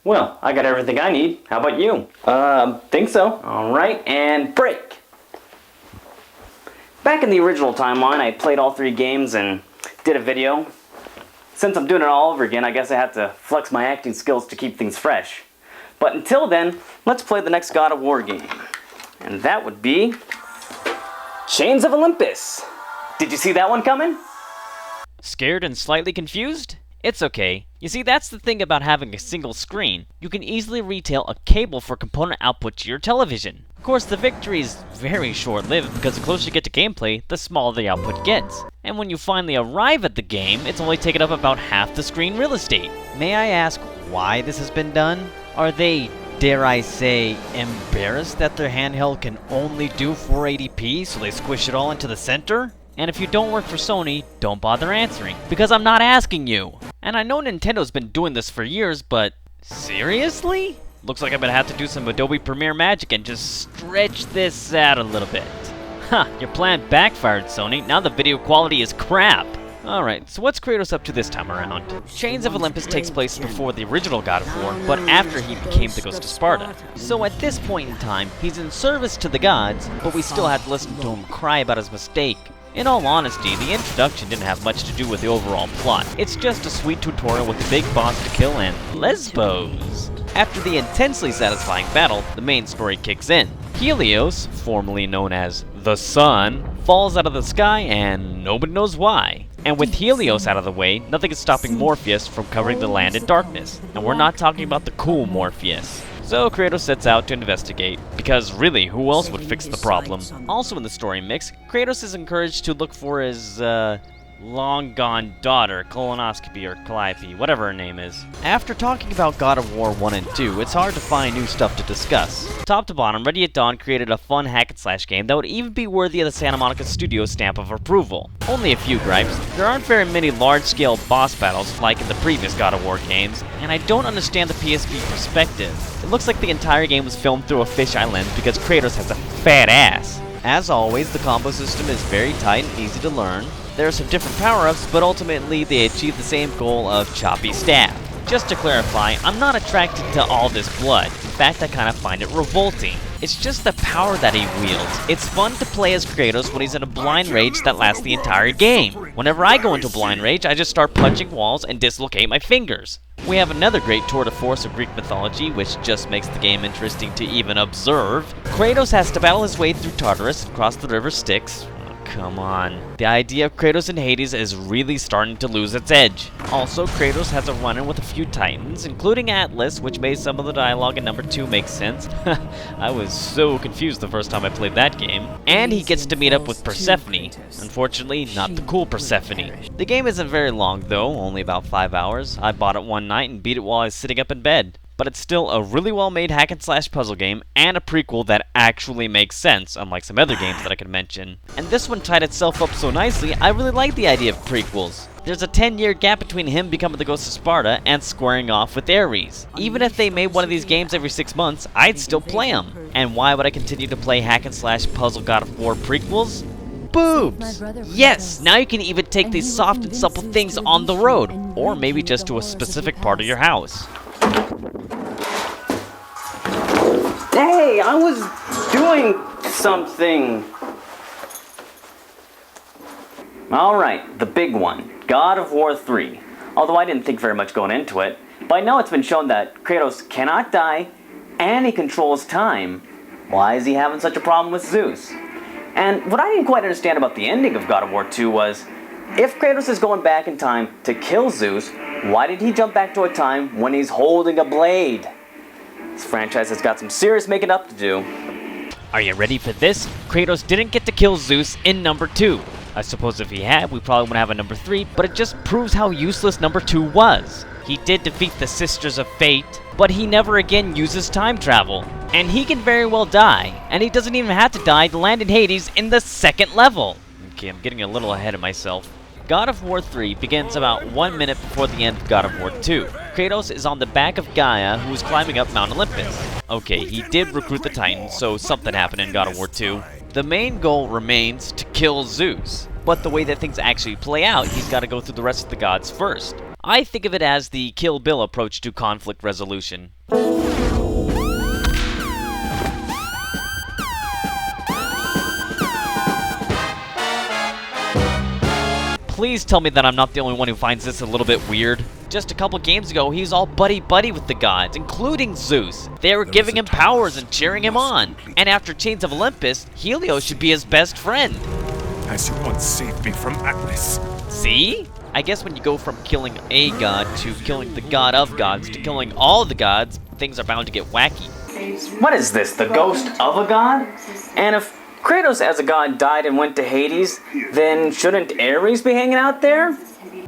Well, I got everything I need. How about you? Think so. Alright, and break! Back in the original timeline, I played all 3 games and did a video. Since I'm doing it all over again, I guess I have to flex my acting skills to keep things fresh. But until then, let's play the next God of War game. And that would be Chains of Olympus. Did you see that one coming? Scared and slightly confused? It's okay. You see, that's the thing about having a single screen. You can easily retail a cable for component output to your television. Of course, the victory is very short-lived because the closer you get to gameplay, the smaller the output gets. And when you finally arrive at the game, it's only taken up about half the screen real estate. May I ask why this has been done? Are they, dare I say, embarrassed that their handheld can only do 480p, so they squish it all into the center? And if you don't work for Sony, don't bother answering, because I'm not asking you. And I know Nintendo's been doing this for years, but seriously? Looks like I'm gonna have to do some Adobe Premiere magic and just stretch this out a little bit. Huh, your plan backfired, Sony. Now the video quality is crap. Alright, so what's Kratos up to this time around? Chains of Olympus takes place before the original God of War, but after he became the Ghost of Sparta. So at this point in time, he's in service to the gods, but we still have to listen to him cry about his mistake. In all honesty, the introduction didn't have much to do with the overall plot. It's just a sweet tutorial with a big boss to kill and Lesbos. After the intensely satisfying battle, the main story kicks in. Helios, formerly known as the Sun, falls out of the sky and nobody knows why. And with Helios out of the way, nothing is stopping Morpheus from covering the land in darkness. And we're not talking about the cool Morpheus. So Kratos sets out to investigate, because really, who else would fix the problem? Also in the story mix, Kratos is encouraged to look for his, long-gone daughter, Colonoscopy or Calliope, whatever her name is. After talking about God of War 1 and 2, it's hard to find new stuff to discuss. Top to bottom, Ready at Dawn created a fun hack-and-slash game that would even be worthy of the Santa Monica Studios stamp of approval. Only a few gripes. There aren't very many large-scale boss battles like in the previous God of War games, and I don't understand the PSP perspective. It looks like the entire game was filmed through a fisheye lens because Kratos has a fat ass. As always, the combo system is very tight and easy to learn. There are some different power-ups, but ultimately they achieve the same goal of choppy staff. Just to clarify, I'm not attracted to all this blood. In fact, I kind of find it revolting. It's just the power that he wields. It's fun to play as Kratos when he's in a blind rage that lasts the entire game. Whenever I go into blind rage, I just start punching walls and dislocate my fingers. We have another great tour de force of Greek mythology, which just makes the game interesting to even observe. Kratos has to battle his way through Tartarus and cross the river Styx. Come on. The idea of Kratos in Hades is really starting to lose its edge. Also, Kratos has a run-in with a few titans, including Atlas, which made some of the dialogue in number 2 make sense. I was so confused the first time I played that game. And he gets to meet up with Persephone. Unfortunately, not the cool Persephone. The game isn't very long though, only about 5 hours. I bought it one night and beat it while I was sitting up in bed. But it's still a really well-made hack-and-slash puzzle game, and a prequel that actually makes sense, unlike some other games that I could mention. And this one tied itself up so nicely, I really like the idea of prequels. There's a 10-year gap between him becoming the Ghost of Sparta and squaring off with Ares. Even if they made one of these games every 6 months, I'd still play them. And why would I continue to play hack-and-slash puzzle God of War prequels? Boobs! Yes! Now you can even take these soft and supple things on the road, or maybe just to a specific part of your house. Hey, I was doing something. Alright, the big one. God of War 3. Although I didn't think very much going into it, but I know it's been shown that Kratos cannot die, and he controls time. Why is he having such a problem with Zeus? And what I didn't quite understand about the ending of God of War 2 was, if Kratos is going back in time to kill Zeus, why did he jump back to a time when he's holding a blade? This franchise has got some serious making up to do. Are you ready for this? Kratos didn't get to kill Zeus in number 2. I suppose if he had, we probably wouldn't have a number 3, but it just proves how useless number 2 was. He did defeat the Sisters of Fate, but he never again uses time travel. And he can very well die, and he doesn't even have to die to land in Hades in the 2nd level. Okay, I'm getting a little ahead of myself. God of War 3 begins about 1 minute before the end of God of War 2. Kratos is on the back of Gaia, who is climbing up Mount Olympus. Okay, he did recruit the Titans, so something happened in God of War 2. The main goal remains to kill Zeus, but the way that things actually play out, he's got to go through the rest of the gods first. I think of it as the Kill Bill approach to conflict resolution. Please tell me that I'm not the only one who finds this a little bit weird. Just a couple games ago, he was all buddy-buddy with the gods, including Zeus. They were giving him powers and cheering him on. And after Chains of Olympus, Helios should be his best friend. As you once saved me from Atlas. See? I guess when you go from killing a god to killing the god of gods to killing all the gods, things are bound to get wacky. What is this, the ghost of a god? And if Kratos as a god died and went to Hades, then shouldn't Ares be hanging out there?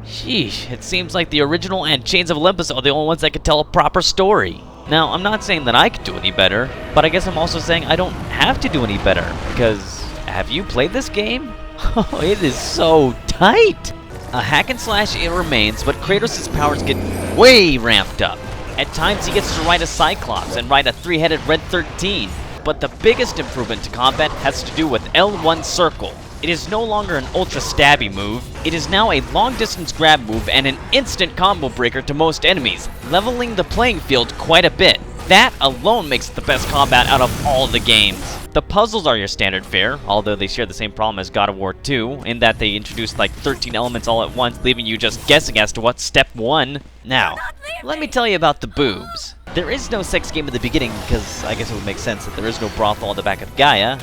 Sheesh, it seems like the original and Chains of Olympus are the only ones that could tell a proper story. Now, I'm not saying that I could do any better, but I guess I'm also saying I don't have to do any better, because have you played this game? Oh, it is so tight! A hack and slash it remains, but Kratos' powers get way ramped up. At times he gets to ride a Cyclops and ride a three-headed Red 13. But the biggest improvement to combat has to do with L1 Circle. It is no longer an ultra stabby move, it is now a long distance grab move and an instant combo breaker to most enemies, leveling the playing field quite a bit. That alone makes it the best combat out of all the games. The puzzles are your standard fare, although they share the same problem as God of War 2, in that they introduced like 13 elements all at once, leaving you just guessing as to what's step 1. Now, let me tell you about the boobs. There is no sex game at the beginning, because I guess it would make sense that there is no brothel at the back of Gaia.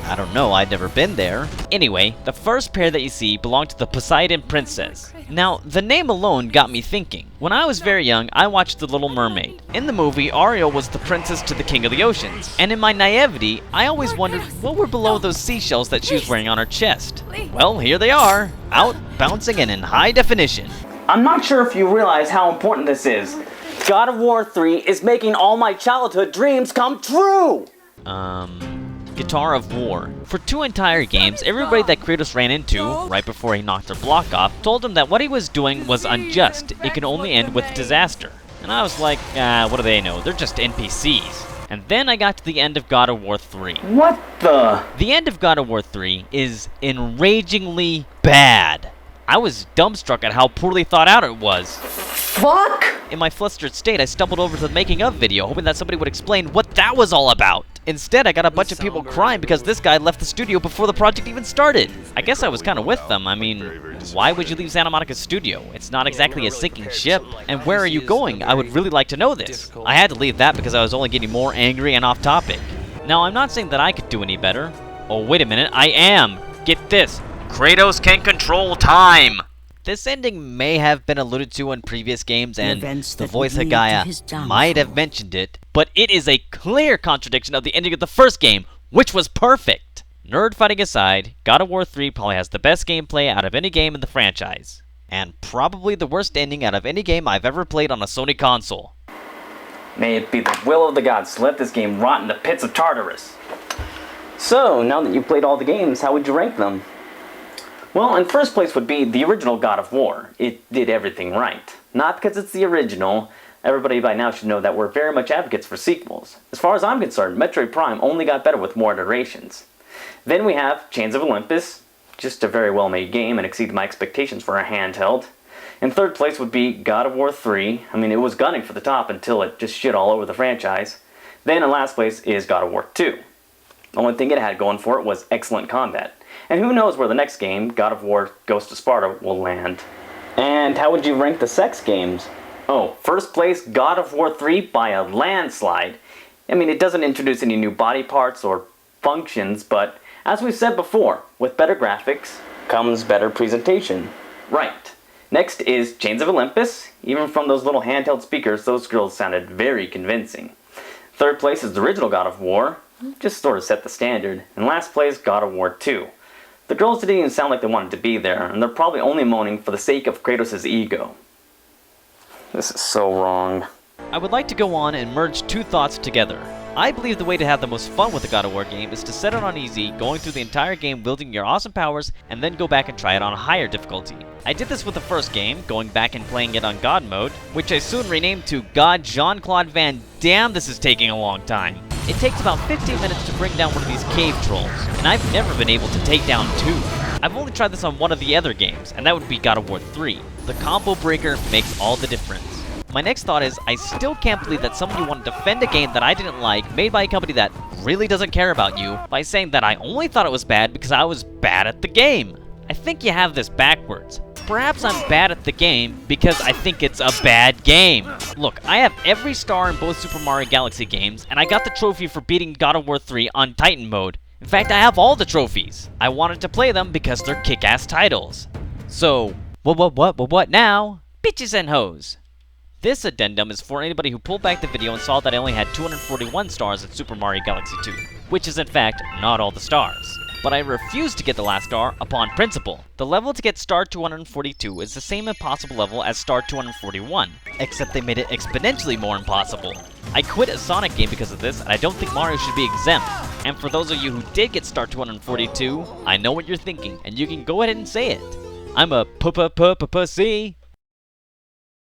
I don't know, I'd never been there. Anyway, the first pair that you see belong to the Poseidon Princess. Now, the name alone got me thinking. When I was very young, I watched The Little Mermaid. In the movie, Ariel was the princess to the king of the oceans. And in my naivety, I always wondered what were below those seashells that she was wearing on her chest. Well, here they are, out, bouncing, and in high definition. I'm not sure if you realize how important this is. God of War 3 is making all my childhood dreams come true! Guitar of War. For 2 entire games, everybody that Kratos ran into, right before he knocked their block off, told him that what he was doing was unjust. It can only end with disaster. And I was like, what do they know? They're just NPCs. And then I got to the end of God of War 3. What the? The end of God of War 3 is enragingly bad. I was dumbstruck at how poorly thought out it was. Fuck! In my flustered state, I stumbled over to the making of video, hoping that somebody would explain what that was all about. Instead, I got a bunch of people crying because this guy left the studio before the project even started. I guess I was kind of with them. I mean, why would you leave Santa Monica's studio? It's not exactly a sinking ship. And where are you going? I would really like to know this. I had to leave that because I was only getting more angry and off topic. Now, I'm not saying that I could do any better. Oh, wait a minute, I am. Get this. Kratos can control time. This ending may have been alluded to in previous games, and the voice of Gaia might have mentioned it, but it is a clear contradiction of the ending of the first game, which was perfect. Nerd fighting aside, God of War 3 probably has the best gameplay out of any game in the franchise, and probably the worst ending out of any game I've ever played on a Sony console. May it be the will of the gods to let this game rot in the pits of Tartarus. So, now that you've played all the games, how would you rank them? Well, in first place would be the original God of War. It did everything right. Not because it's the original. Everybody by now should know that we're very much advocates for sequels. As far as I'm concerned, Metroid Prime only got better with more iterations. Then we have Chains of Olympus, just a very well-made game and exceeded my expectations for a handheld. In third place would be God of War 3. I mean, it was gunning for the top until it just shit all over the franchise. Then in last place is God of War 2. The only thing it had going for it was excellent combat. And who knows where the next game, God of War Ghost of Sparta, will land. And how would you rank the sex games? Oh, first place, God of War 3 by a landslide. I mean, it doesn't introduce any new body parts or functions, but as we've said before, with better graphics comes better presentation. Right. Next is Chains of Olympus. Even from those little handheld speakers, those girls sounded very convincing. Third place is the original God of War. Just sort of set the standard. And last place, God of War 2. The girls didn't even sound like they wanted to be there, and they're probably only moaning for the sake of Kratos' ego. This is so wrong. I would like to go on and merge 2 thoughts together. I believe the way to have the most fun with a God of War game is to set it on easy, going through the entire game wielding your awesome powers, and then go back and try it on higher difficulty. I did this with the first game, going back and playing it on God mode, which I soon renamed to God Jean-Claude Van Damme. This is taking a long time. It takes about 15 minutes to bring down one of these cave trolls, and I've never been able to take down 2. I've only tried this on one of the other games, and that would be God of War 3. The combo breaker makes all the difference. My next thought is, I still can't believe that someone you want to defend a game that I didn't like, made by a company that really doesn't care about you, by saying that I only thought it was bad because I was bad at the game. I think you have this backwards. Perhaps I'm bad at the game because I think it's a bad game. Look, I have every star in both Super Mario Galaxy games, and I got the trophy for beating God of War 3 on Titan mode. In fact, I have all the trophies. I wanted to play them because they're kick-ass titles. So, what now? Bitches and hoes. This addendum is for anybody who pulled back the video and saw that I only had 241 stars in Super Mario Galaxy 2, which is in fact not all the stars. But I refused to get the last star upon principle. The level to get star 242 is the same impossible level as star 241, except they made it exponentially more impossible. I quit a Sonic game because of this, and I don't think Mario should be exempt. And for those of you who did get star 242, I know what you're thinking, and you can go ahead and say it. I'm a pussy.